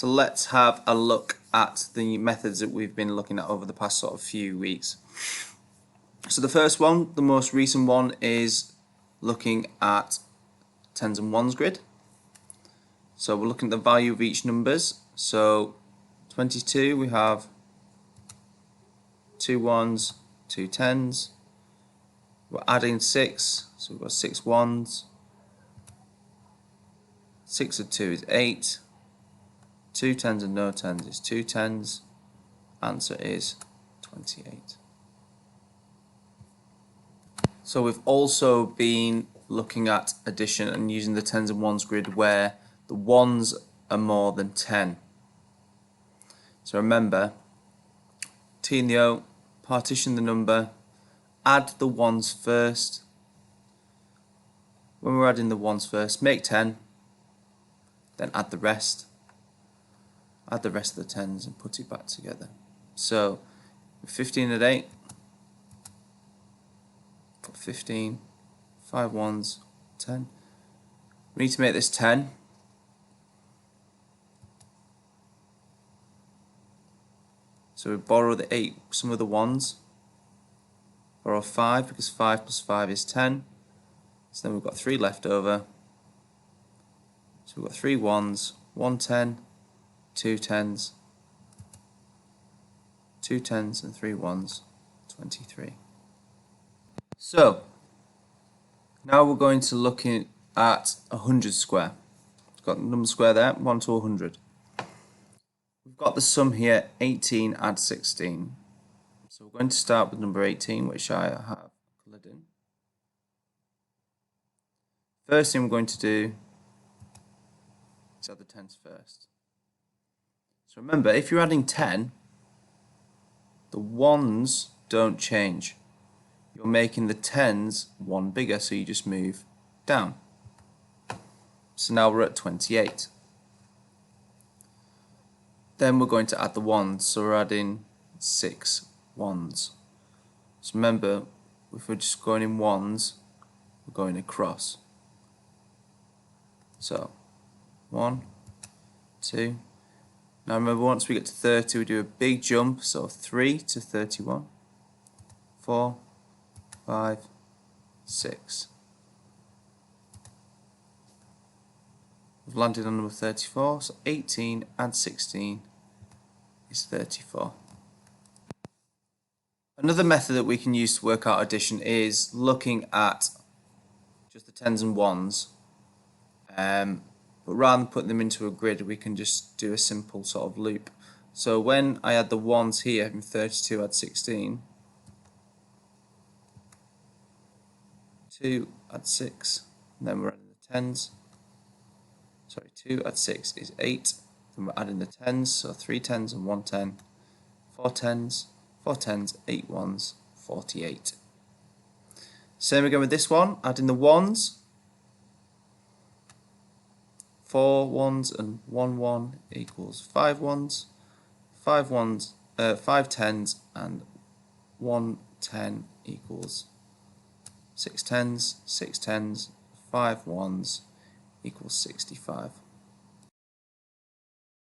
So let's have a look at the methods that we've been looking at over the past sort of few weeks. So the first one, the most recent one, is looking at tens and ones grid. So we're looking at the value of each numbers. So 22, we have 2 ones, 2 tens. We're adding 6, so we've got 6 ones. 6 of 2 is 8. 2 tens and no tens is 2 tens. Answer is 28. So we've also been looking at addition and using the tens and ones grid where the ones are more than 10. So remember, T and the O, partition the number, add the ones first. When we're adding the ones first, make 10, then add the rest. Add the rest of the tens and put it back together. So 15 at 8, put 15, 5 ones, 10. We need to make this 10. So we borrow the 8, some of the ones, borrow 5 because 5 plus 5 is 10. So then we've got 3 left over. So we've got 3 ones, 1 10, 2 tens, 2 tens and 3 ones, 23. So now we're going to look at 100 square. We've got the number square there, 1 to 100. We've got the sum here, 18 add 16. So we're going to start with number 18, which I have coloured in. First thing we're going to do is add the tens first. So remember, if you're adding 10, the ones don't change. You're making the tens 1 bigger, so you just move down. So now we're at 28. Then we're going to add the ones, so we're adding 6 ones. So remember, if we're just going in ones, we're going across. So 1, 2. Now remember, once we get to 30, we do a big jump, so 3 to 31, 4, 5, 6. We've landed on number 34, so 18 add 16 is 34. Another method that we can use to work out addition is looking at just the tens and ones. But rather than putting them into a grid, we can just do a simple sort of loop. So when I add the ones here, from 32 add 16, 2 add 6, and then we're adding the tens. Sorry, 2 add 6 is 8, then we're adding the tens, so 3 tens and 1 10, 4 tens, 4 tens, 8 ones, 48. Same again with this one, adding the ones. 4 ones and 1 1 equals 5 ones, 5 ones, 5 tens and 1 10 equals 6 tens, 6 tens, 5 ones equals 65.